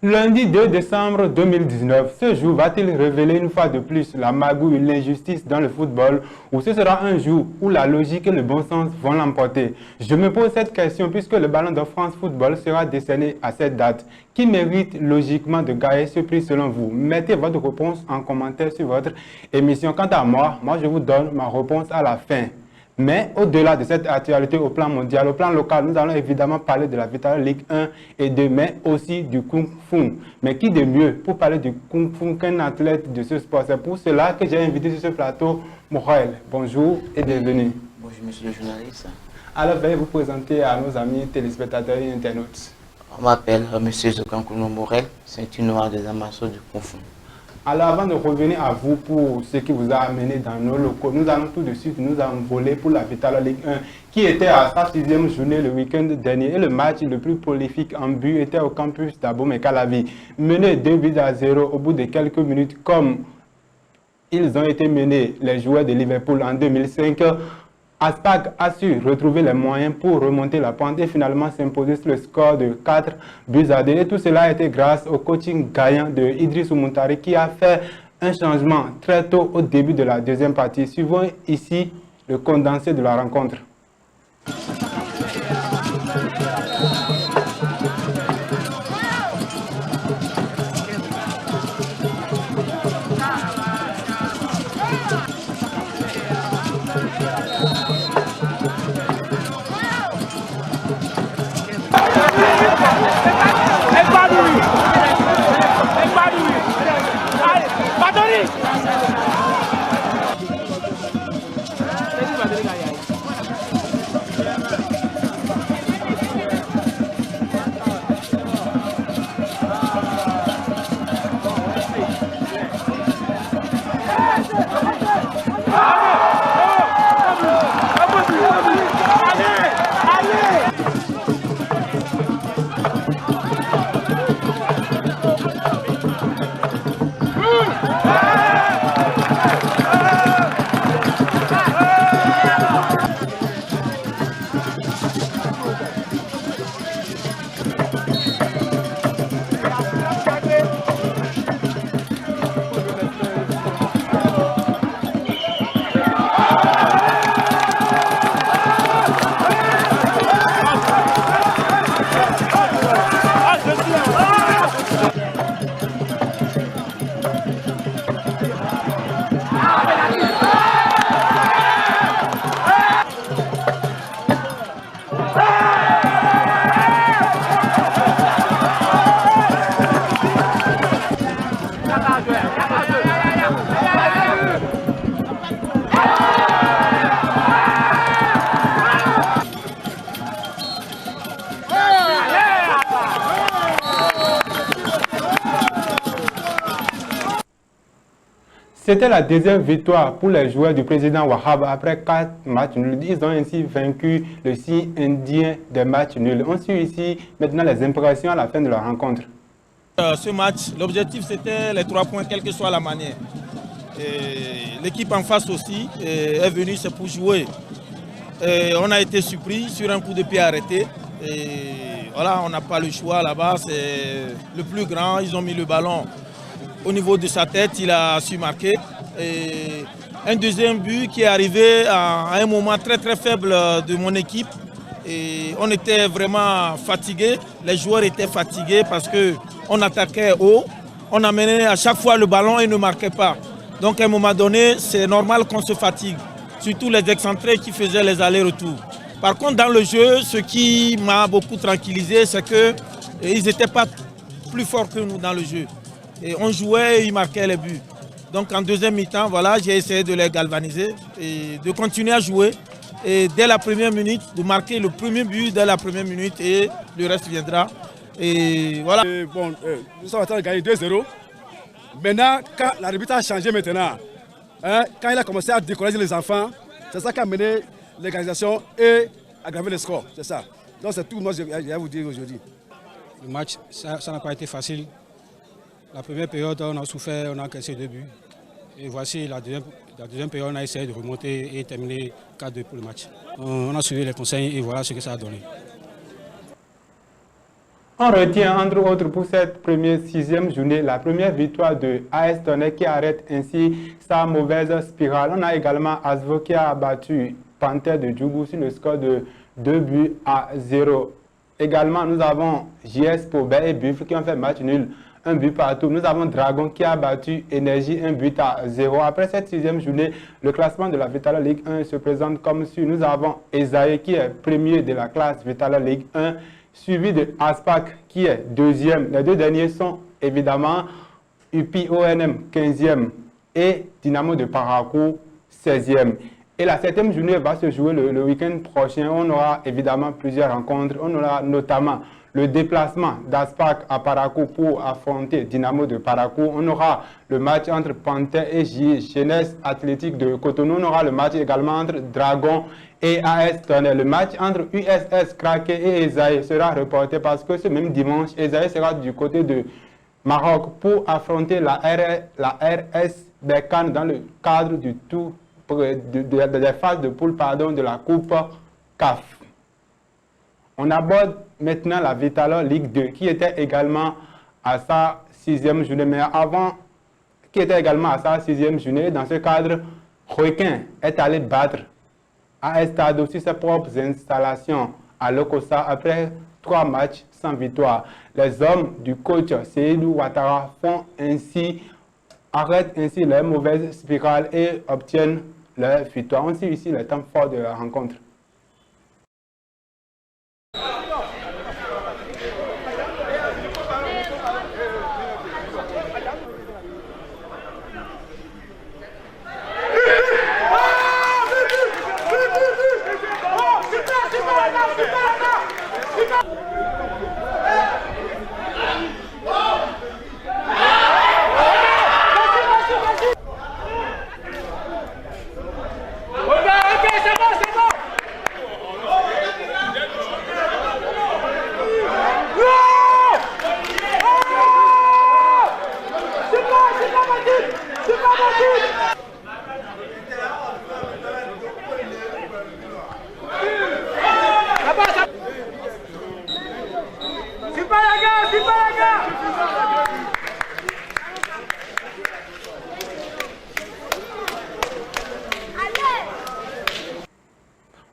Lundi 2 décembre 2019, ce jour va-t-il révéler une fois de plus la magouille, l'injustice dans le football, ou ce sera un jour où la logique et le bon sens vont l'emporter? Je me pose cette question puisque le Ballon de France Football sera décerné à cette date. Qui mérite logiquement de gagner ce prix selon vous? Mettez votre réponse en commentaire sur votre émission. Quant à moi, je vous donne ma réponse à la fin. Mais au-delà de cette actualité au plan mondial, au plan local, nous allons évidemment parler de la Vital Ligue 1 et 2, mais aussi du Kung Fu. Mais qui de mieux pour parler du Kung Fu qu'un athlète de ce sport? C'est pour cela que j'ai invité sur ce plateau Morel. Bonjour et bienvenue. Bonjour monsieur le journaliste. Alors veuillez vous présenter à nos amis téléspectateurs et internautes. On m'appelle monsieur Zokankouno Morel, ceinture noire des amateurs du Kung Fu. Alors avant de revenir à vous pour ce qui vous a amené dans nos locaux, nous allons tout de suite nous envoler pour la Vital Ligue 1 qui était à sa 6e journée le week-end dernier. Et le match le plus prolifique en but était au campus d'Abomey-Calavi. Mené 2-0 au bout de quelques minutes comme ils ont été menés les joueurs de Liverpool en 2005. Aspag a su retrouver les moyens pour remonter la pente et finalement s'imposer sur le score de 4-2. Et tout cela a été grâce au coaching gagnant de Idriss Oumontari qui a fait un changement très tôt au début de la deuxième partie. Suivons ici le condensé de la rencontre. C'était la deuxième victoire pour les joueurs du président Wahab après 4 matchs nuls. Ils ont ainsi vaincu le signe indien des matchs nuls. On suit ici maintenant les impressions à la fin de la rencontre. Ce match, l'objectif c'était les 3 points, quelle que soit la manière. L'équipe en face aussi est venue, c'est pour jouer. On a été surpris sur un coup de pied arrêté. Et voilà, on n'a pas le choix là-bas, c'est le plus grand, ils ont mis le ballon au niveau de sa tête, il a su marquer. Et un deuxième but qui est arrivé à un moment très très faible de mon équipe. Et on était vraiment fatigués, les joueurs étaient fatigués parce qu'on attaquait haut, on amenait à chaque fois le ballon et ne marquait pas. Donc à un moment donné, c'est normal qu'on se fatigue, surtout les excentrés qui faisaient les allers-retours. Par contre, dans le jeu, ce qui m'a beaucoup tranquillisé, c'est qu'ils n'étaient pas plus forts que nous dans le jeu. Et on jouait et ils marquaient les buts. Donc en deuxième mi-temps, voilà, j'ai essayé de les galvaniser et de continuer à jouer. Et dès la première minute, de marquer le premier but dès la première minute et le reste viendra. Et voilà. Nous sommes en train de gagner 2-0. Maintenant, quand l'arbitre a changé maintenant, quand il a commencé à décourager les enfants, c'est ça qui a mené l'organisation et aggravé le score. C'est ça. Donc c'est tout, moi je vais vous dire aujourd'hui. Le match, ça n'a pas été facile. La première période, on a souffert, on a cassé 2 buts. Et voici la deuxième période, on a essayé de remonter et terminer 4-2 pour le match. On a suivi les conseils et voilà ce que ça a donné. On retient entre autres pour cette première 6e journée la première victoire de AS Tonnerre qui arrête ainsi sa mauvaise spirale. On a également Asvo qui a battu Panthère de Djougou sur le score de 2-0. Également, nous avons JS Pobet et Buffle qui ont fait match nul, 1 but partout. Nous avons Dragon qui a battu Énergie 1-0. Après cette 6e journée, le classement de la Vitala Ligue 1 se présente comme suit. Nous avons Esaïe qui est premier de la classe Vitala Ligue 1, suivi de Aspac qui est 2e. Les deux derniers sont évidemment UPI ONM 15e et Dynamo de Parakou 16e. Et la 7e journée va se jouer le week-end prochain. On aura évidemment plusieurs rencontres. On aura notamment le déplacement d'Aspac à Parakou pour affronter Dynamo de Parakou. On aura le match entre Panthère et Jeunesse Athlétique de Cotonou. On aura le match également entre Dragon et AS Tonnerre. Le match entre USS Kraké et Esaïe sera reporté parce que ce même dimanche, Esaïe sera du côté de Maroc pour affronter la RS Berkane dans le cadre du tour des phases de poule de la Coupe CAF. On aborde maintenant la Vitala Ligue 2 qui était également à sa 6e journée. Mais avant, qui était également à sa 6e journée, dans ce cadre, Requin est allé battre AS Stade aussi ses propres installations à Lokossa après 3 matchs sans victoire. Les hommes du coach Seydou Ouattara arrêtent ainsi leur mauvaise spirale et obtiennent leur victoire. On suit ici le temps fort de la rencontre.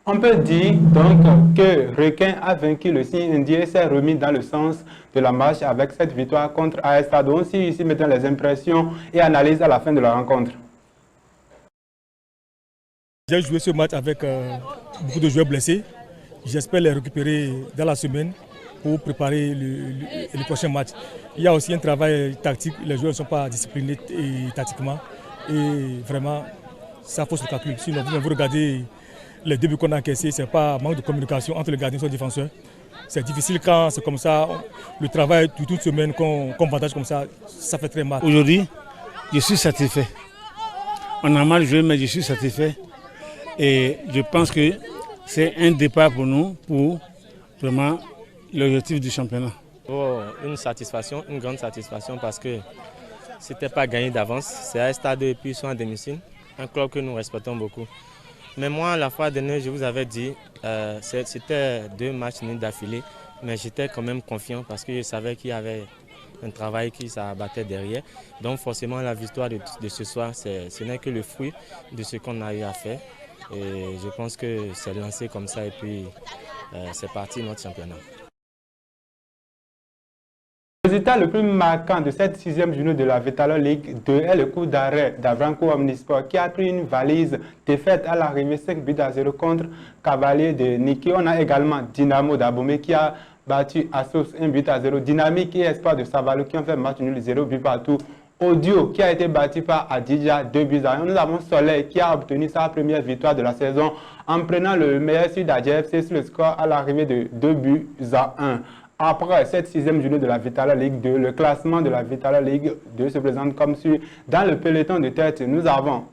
On peut dire donc que Requin a vaincu le signe indien et s'est remis dans le sens de la marche avec cette victoire contre AS Stade. On suit ici maintenant les impressions et analyses à la fin de la rencontre. J'ai joué ce match avec beaucoup de joueurs blessés. J'espère les récupérer dans la semaine pour préparer le prochain match. Il y a aussi un travail tactique. Les joueurs ne sont pas disciplinés tactiquement. Et vraiment, ça fausse le calcul. Sinon, vous regardez les débuts qu'on a encaissés, ce n'est pas manque de communication entre le gardien et le défenseur. C'est difficile quand c'est comme ça. Le travail de toute une semaine qu'on partage comme ça, ça fait très mal. Aujourd'hui, je suis satisfait. On a mal joué, mais je suis satisfait. Et je pense que c'est un départ pour nous, pour vraiment l'objectif du championnat. Oh, une satisfaction, une grande satisfaction parce que ce n'était pas gagné d'avance. C'est à Stade et puis ils sont à domicile, un club que nous respectons beaucoup. Mais moi, la fois dernière, je vous avais dit, c'était 2 matchs nuls d'affilée, mais j'étais quand même confiant parce que je savais qu'il y avait un travail qui s'abattait derrière. Donc forcément, la victoire de ce soir, ce n'est que le fruit de ce qu'on a eu à faire. Et je pense que c'est lancé comme ça et puis c'est parti notre championnat. Le résultat le plus marquant de cette 6e journée de la Vitala Ligue 2 est le coup d'arrêt d'Avranco Omnisport qui a pris une valise défaite à l'arrivée 5-0 contre Cavalier de Niki. On a également Dynamo d'Abomey qui a battu Assos 1-0. Dynamique et Espoir de Savalo qui ont fait match nul 0 but partout. Audio qui a été battu par Adidja 2-1. Nous avons Soleil qui a obtenu sa première victoire de la saison en prenant le meilleur sud d'ADFC sur le score à l'arrivée de 2-1. Après cette 6e journée de la Vitala Ligue 2, le classement de la Vitala Ligue 2 se présente comme suit. Dans le peloton de tête, nous avons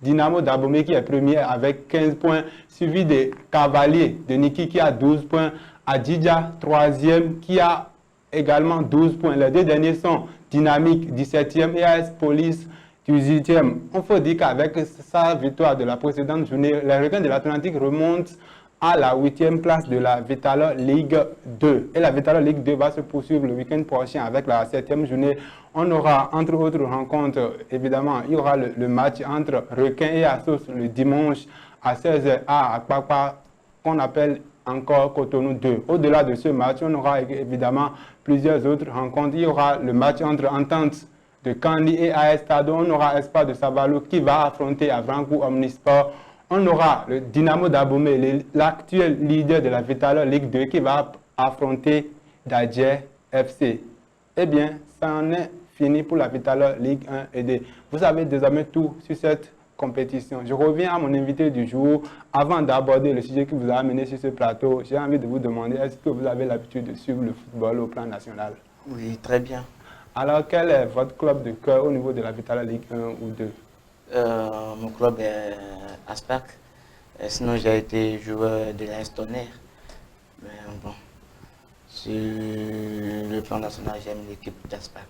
Dynamo d'Abomey qui est premier avec 15 points, suivi des Cavaliers de Niki qui a 12 points, Adidja 3e qui a également 12 points. Les deux derniers sont Dynamique 17e et AS Police 18e. On faut dire qu'avec sa victoire de la précédente journée, les Requins de l'Atlantique remontent à la 8e place de la Vital'Or Ligue 2. Et la Vital'Or Ligue 2 va se poursuivre le week-end prochain avec la 7e journée. On aura, entre autres rencontres, évidemment, il y aura le match entre Requin et Assos le dimanche à 16h à Akpakpa, qu'on appelle encore Cotonou 2. Au-delà de ce match, on aura évidemment plusieurs autres rencontres. Il y aura le match entre Entente de Kandi et AS Stado. On aura Espoir de Savalou qui va affronter Avrankou Omnisport. On aura le Dynamo d'Abomey, l'actuel leader de la Vital'Or Ligue 2 qui va affronter Dadje FC. Eh bien, ça en est fini pour la Vital'Or Ligue 1 et 2. Vous savez désormais tout sur cette compétition. Je reviens à mon invité du jour. Avant d'aborder le sujet qui vous a amené sur ce plateau, j'ai envie de vous demander, est-ce que vous avez l'habitude de suivre le football au plan national? Oui, très bien. Alors, quel est votre club de cœur au niveau de la Vital'Or Ligue 1 ou 2? Mon club est Aspac. Sinon, j'ai été joueur de l'AS Tonnerre. Mais bon, sur le plan national, j'aime l'équipe d'Aspac.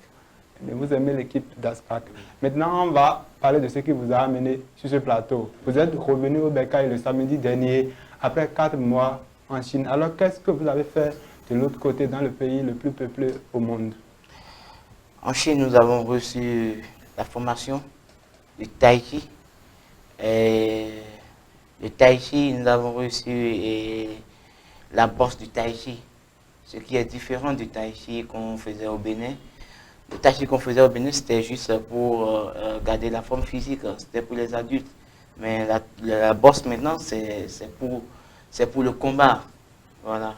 Mais vous aimez l'équipe d'Aspac. Maintenant, on va parler de ce qui vous a amené sur ce plateau. Vous êtes revenu au Bercail le samedi dernier, après 4 mois en Chine. Alors, qu'est-ce que vous avez fait de l'autre côté, dans le pays le plus peuplé au monde? En Chine, nous avons reçu la formation du Tai Chi. Et le Tai Chi, nous avons reçu la bosse du Tai Chi, ce qui est différent du Tai Chi qu'on faisait au Bénin. Le Tai Chi qu'on faisait au Bénin, c'était juste pour garder la forme physique, c'était pour les adultes. Mais la bosse maintenant, c'est pour le combat. Voilà.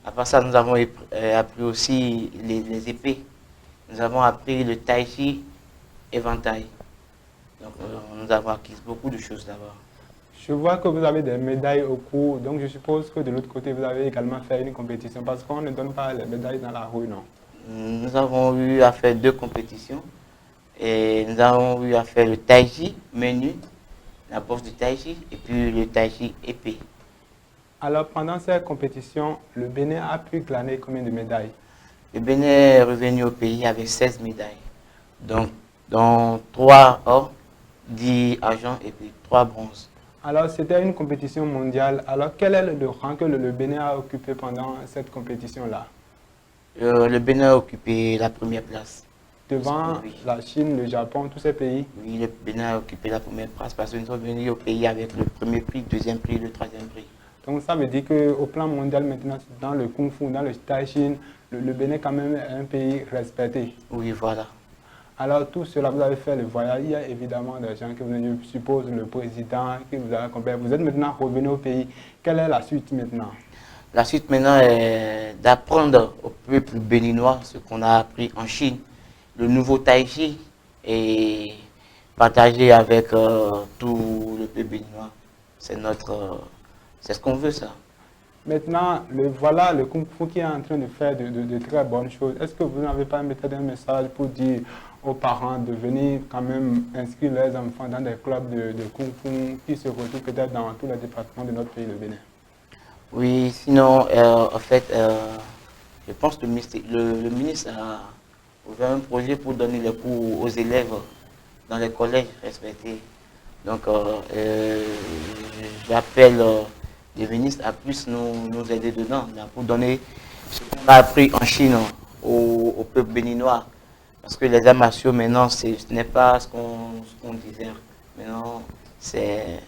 Après ça, nous avons appris aussi les épées. Nous avons appris le Tai Chi éventail. Donc, nous avons acquis beaucoup de choses d'abord. Je vois que vous avez des médailles au cou, donc je suppose que de l'autre côté, vous avez également fait une compétition, parce qu'on ne donne pas les médailles dans la rue, non? Nous avons eu à faire 2 compétitions, et nous avons eu à faire le Tai Chi menu, la bosse du Tai Chi, et puis le Tai Chi épée. Alors, pendant cette compétition, le Bénin a pu glaner combien de médailles? Le Bénin est revenu au pays avec 16 médailles, donc dont 3 or, 10 argent et puis 3 bronzes. Alors, c'était une compétition mondiale. Alors, quel est le rang que le Bénin a occupé pendant cette compétition-là? Le Bénin a occupé la première place. Devant Oui. la Chine, le Japon, tous ces pays? Oui, le Bénin a occupé la première place parce que nous sommes venus au pays avec le premier prix, le deuxième prix, le troisième prix. Donc, ça veut dire qu'au plan mondial, maintenant, dans le Kung Fu, dans le Tai Chi, le Bénin, quand même, est un pays respecté. Oui, voilà. Alors, tout cela, vous avez fait le voyage. Il y a évidemment des gens qui vous, je suppose, le président qui vous a accompagné. Vous êtes maintenant revenu au pays. Quelle est la suite maintenant? La suite maintenant est d'apprendre au peuple béninois ce qu'on a appris en Chine, le nouveau Tai Chi, et partager avec tout le peuple béninois. C'est ce qu'on veut, ça. Maintenant, voilà le Kung Fu qui est en train de faire de très bonnes choses. Est-ce que vous n'avez pas peut-être un message pour dire aux parents de venir quand même inscrire leurs enfants dans des clubs de Kung Fu qui se retrouvent peut-être dans tous les départements de notre pays, le Bénin? Oui, sinon, en fait, je pense que le ministre a ouvert un projet pour donner les cours aux élèves dans les collèges respectés. Donc, j'appelle les ministres à plus nous aider dedans, là, pour donner ce qu'on a appris en Chine au peuple béninois. Parce que les arts martiaux, maintenant, ce n'est pas ce qu'on disait. Maintenant, c'est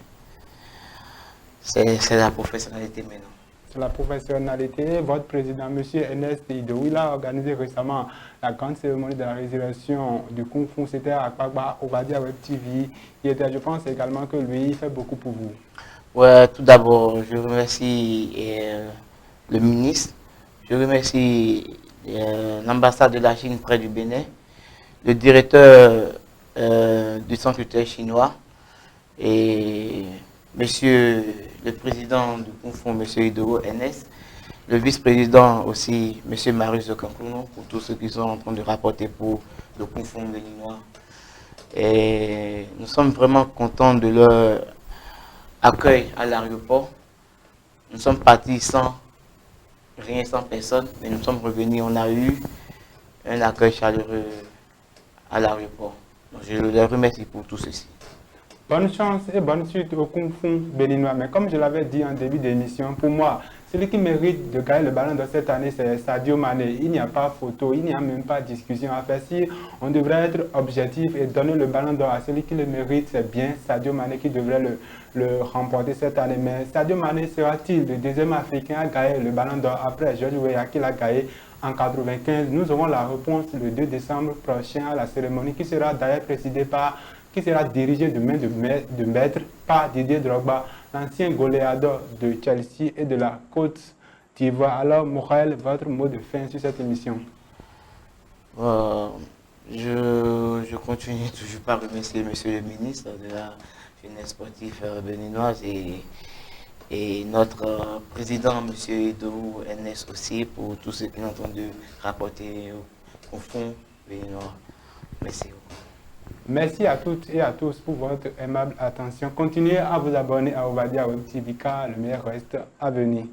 la professionnalité maintenant. C'est la professionnalité. Votre président, M. Ernest Ido, il a organisé récemment la grande cérémonie de la résurrection du Kung Fu. C'était à Akpakpa, au Badia Web TV. Je pense également que lui, il fait beaucoup pour vous. Ouais, tout d'abord, je remercie le ministre, je remercie l'ambassade de la Chine près du Bénin, le directeur du centre culturel chinois et monsieur le président du Kung Fu, monsieur Ido NS, le vice-président aussi, monsieur Marius Okankouno, pour tous ceux qui sont en train de rapporter pour le Kung Fu béninois. Et nous sommes vraiment contents de leur accueil à l'aéroport. Nous sommes partis sans rien, sans personne, mais nous sommes revenus, on a eu un accueil chaleureux à l'aéroport. Donc je les remercie pour tout ceci. Bonne chance et bonne suite au Kung Fu béninois. Mais comme je l'avais dit en début d'émission, pour moi, celui qui mérite de gagner le ballon d'or cette année, c'est Sadio Mané. Il n'y a pas photo, il n'y a même pas discussion à faire. Si on devrait être objectif et donner le ballon d'or à celui qui le mérite, c'est bien Sadio Mané qui devrait le remporter cette année. Mais Sadio Mané sera-t-il le deuxième Africain à gagner le ballon d'or après George Weah qui l'a gagné en 1995? Nous aurons la réponse le 2 décembre prochain à la cérémonie qui sera d'ailleurs qui sera dirigée de main de maître par Didier Drogba, l'ancien goléador de Chelsea et de la Côte d'Ivoire. Alors, Mohael, votre mot de fin sur cette émission? Je continue toujours par remercier Monsieur le ministre de la jeunesse sportive béninoise et notre président, M. Idou NS aussi, pour tout ce qu'il a entendu rapporter au fond béninois. Merci beaucoup. Merci à toutes et à tous pour votre aimable attention. Continuez à vous abonner à Ovadia Web TV car le meilleur reste à venir.